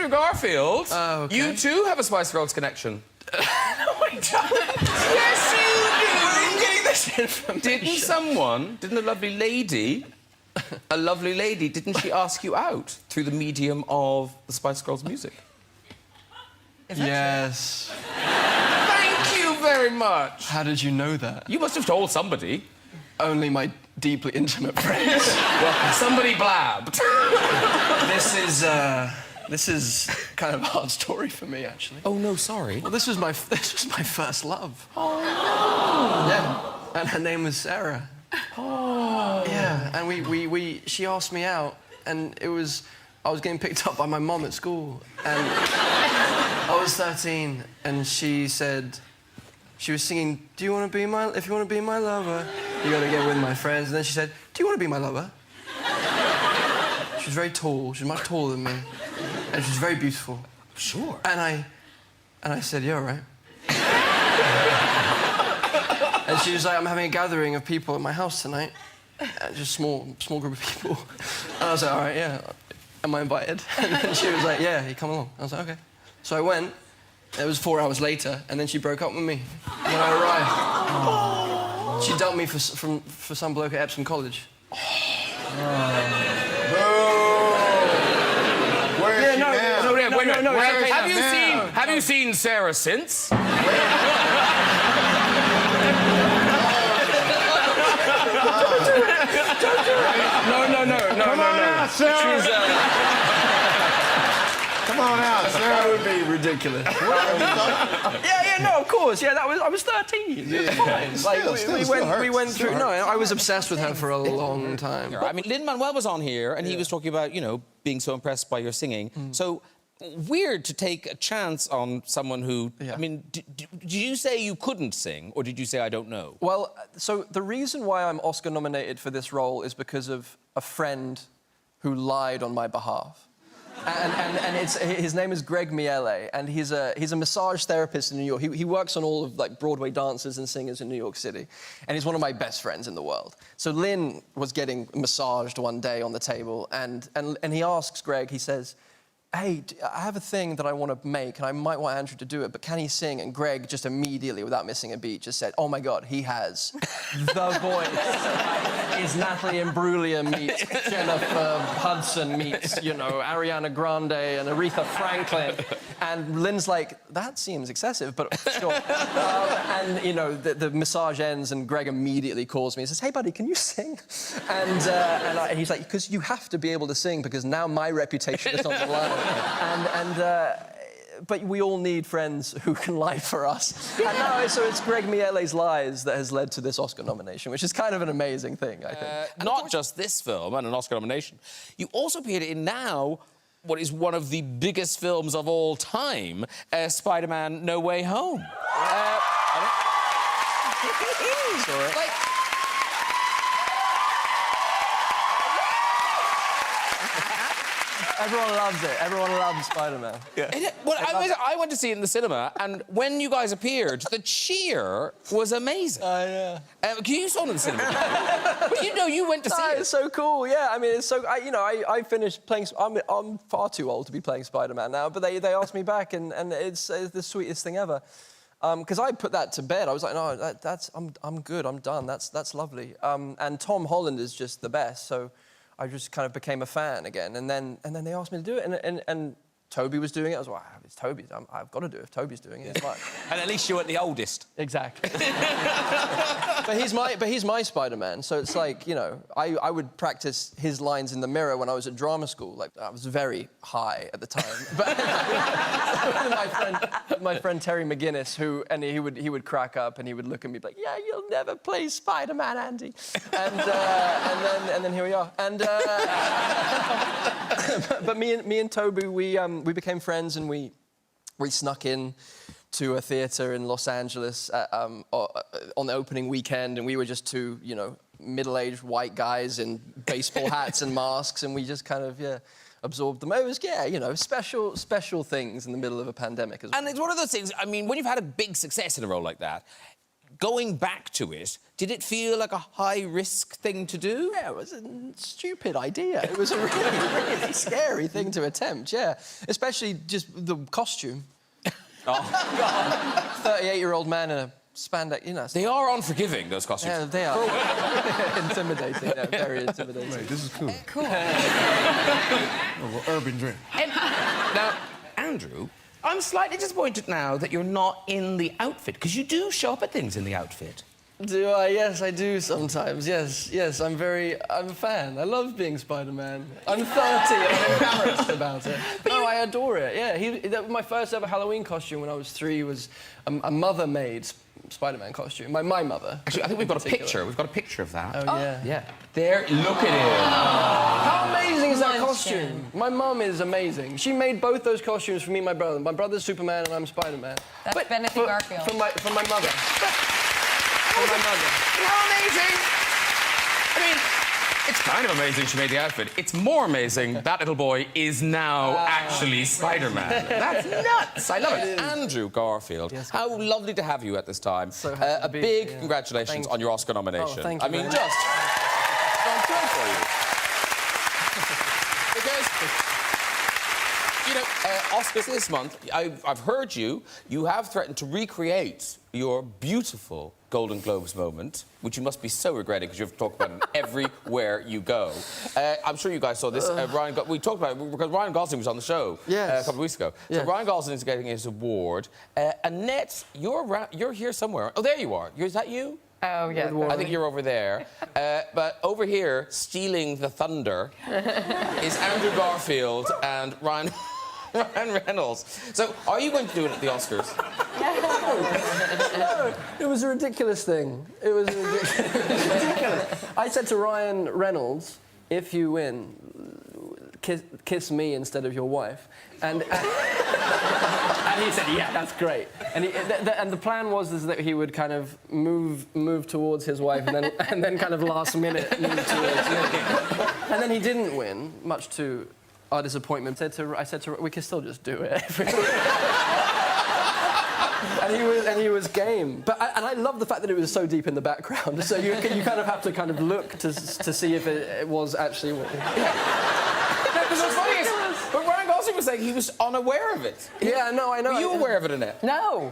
Andrew Garfield, Oh, okay. you too have a Spice Girls connection. No, I don't. Yes, you do! Where are you getting this information? Didn't a lovely lady, didn't she ask you out through the medium of the Spice Girls music? Yes. Thank you very much. How did you know that? You must have told somebody. Only my deeply intimate friends. Well, somebody blabbed. This is kind of a hard story for me, actually. Oh, no, sorry. Well, this was my first love. Oh, no. Yeah, and her name was Sarah. Oh. Yeah, and she asked me out, and I was getting picked up by my mom at school, and I was 13, and she said, she was singing, if you want to be my lover, you gotta get with my friends. And then she said, do you want to be my lover? She was very tall, she was much taller than me, and she was very beautiful. Sure. And I said, yeah, all right. And she was like, I'm having a gathering of people at my house tonight. Just small group of people. And I was like, all right, yeah. Am I invited? And then she was like, yeah, you come along. I was like, OK. So I went. It was 4 hours later, and then she broke up with me when I arrived. Oh. She dumped me for some bloke at Epsom College. Oh. Where is she now? No. Have you seen Sarah since? No. Come on out, Sarah. Come on out, Sarah. That would be ridiculous. No, of course. Yeah, I was 13. Yeah. We went through. No, I was obsessed with her for a long time. I mean, Lin-Manuel was on here, and he was talking about, being so impressed by your singing. So weird to take a chance on someone who... Yeah. I mean, did you say you couldn't sing, or did you say I don't know? Well, so the reason why I'm Oscar nominated for this role is because of a friend who lied on my behalf. And his name is Greg Miele, and he's a massage therapist in New York. He works on all of Broadway dancers and singers in New York City, and he's one of my best friends in the world. So Lynn was getting massaged one day on the table, and he asks Greg, he says, hey, I have a thing that I want to make, and I might want Andrew to do it, but can he sing? And Greg just immediately, without missing a beat, just said, oh my God, he has the voice. Is Natalie Imbruglia meets Jennifer Hudson meets, Ariana Grande and Aretha Franklin. And Lynn's like, that seems excessive, but sure. The massage ends, and Greg immediately calls me and says, hey, buddy, can you sing? And he's like, because you have to be able to sing, because now my reputation is on the line. But we all need friends who can lie for us. And now, so it's Greg Miele's lies that has led to this Oscar nomination, which is kind of an amazing thing, I think. Not just this film and an Oscar nomination. You also appeared in now what is one of the biggest films of all time, Spider-Man: No Way Home. Sorry. Everyone loves it. Everyone loves Spider-Man. Yeah. Well, I went to see it in the cinema, and when you guys appeared, the cheer was amazing. Yeah. You saw it in the cinema. But you went to see it. It's so cool. Yeah, I mean, it's so. I finished playing. I'm far too old to be playing Spider-Man now, but they asked me back, and it's the sweetest thing ever. Because I put that to bed. I was like, no, I'm good. I'm done. That's lovely. And Tom Holland is just the best. So I just kind of became a fan again. And then they asked me to do it, and Toby was doing it. I was like, wow, it's Toby's. I've got to do it if Toby's doing it. It's like... And at least you weren't the oldest. Exactly. But he's my Spider-Man. So it's like, I would practice his lines in the mirror when I was at drama school. Like, I was very high at the time. But my friend Terry McGinnis, he would crack up and he would look at me like, yeah, you'll never play Spider-Man, Andy. And then here we are. And but me and Toby, we became friends, and we snuck in to a theatre in Los Angeles on the opening weekend, and we were just two, middle-aged white guys in baseball hats and masks, and we just kind of, absorbed them. It was, special things in the middle of a pandemic as well. And it's one of those things, I mean, when you've had a big success in a role like that, going back to it, did it feel like a high-risk thing to do? Yeah, it was a stupid idea. It was a really, really scary thing to attempt, yeah. Especially just the costume. Oh, God. 38-year-old man in a spandex, you know. They are unforgiving, those costumes. Yeah, they are. Intimidating, yeah, very intimidating. Wait, this is cool. Cool. Oh, urban drink. Now, Andrew, I'm slightly disappointed now that you're not in the outfit, because you do show up at things in the outfit. Do I? Yes, I do sometimes. Yes, I'm a fan. I love being Spider-Man. I'm 30 and I'm embarrassed about it. No, I adore it, yeah. My first ever Halloween costume when I was 3 was a mother-made Spider-Man costume. My mother. Actually, I think we've got a picture. We've got a picture of that. Oh, yeah. Yeah. There, look at him. How amazing is that costume? My mum is amazing. She made both those costumes for me and my brother. My brother's Superman and I'm Spider-Man. That's Benedict Garfield. For my mother. For my mother. How amazing! I mean, it's kind of amazing she made the outfit. It's more amazing that little boy is now actually Spider-Man. That's nuts! I love it. Andrew Garfield, how lovely to have you at this time. So happy a to be big here. congratulations on your Oscar nomination. Oh, thank you I mean, very just... I'm thrilled for you. Because... You know, Oscars this month, I've heard you have threatened to recreate your beautiful Golden Globes moment, which you must be so regretting because you have to talk about it everywhere you go. I'm sure you guys saw this. We talked about it because Ryan Gosling was on the show a couple of weeks ago. So Ryan Gosling is getting his award. Annette, you're here somewhere. Oh, there you are. Is that you? Oh, yeah. I think you're over there. But over here, stealing the thunder, is Andrew Garfield and Ryan Reynolds. So, are you going to do it at the Oscars? No, it was a ridiculous thing. It was ridiculous. I said to Ryan Reynolds, if you win, kiss me instead of your wife. And he said, yeah, that's great. And, and the plan was that he would kind of move towards his wife and then kind of last minute move towards me. And then he didn't win, much to our disappointment. I said to we can still just do it. and he was game. But I love the fact that it was so deep in the background. So you kind of have to kind of look to see if it was actually. Because what's funny is, but Ryan Gosling was saying he was unaware of it. Yeah, no, I know. Were you aware of it, Annette? No.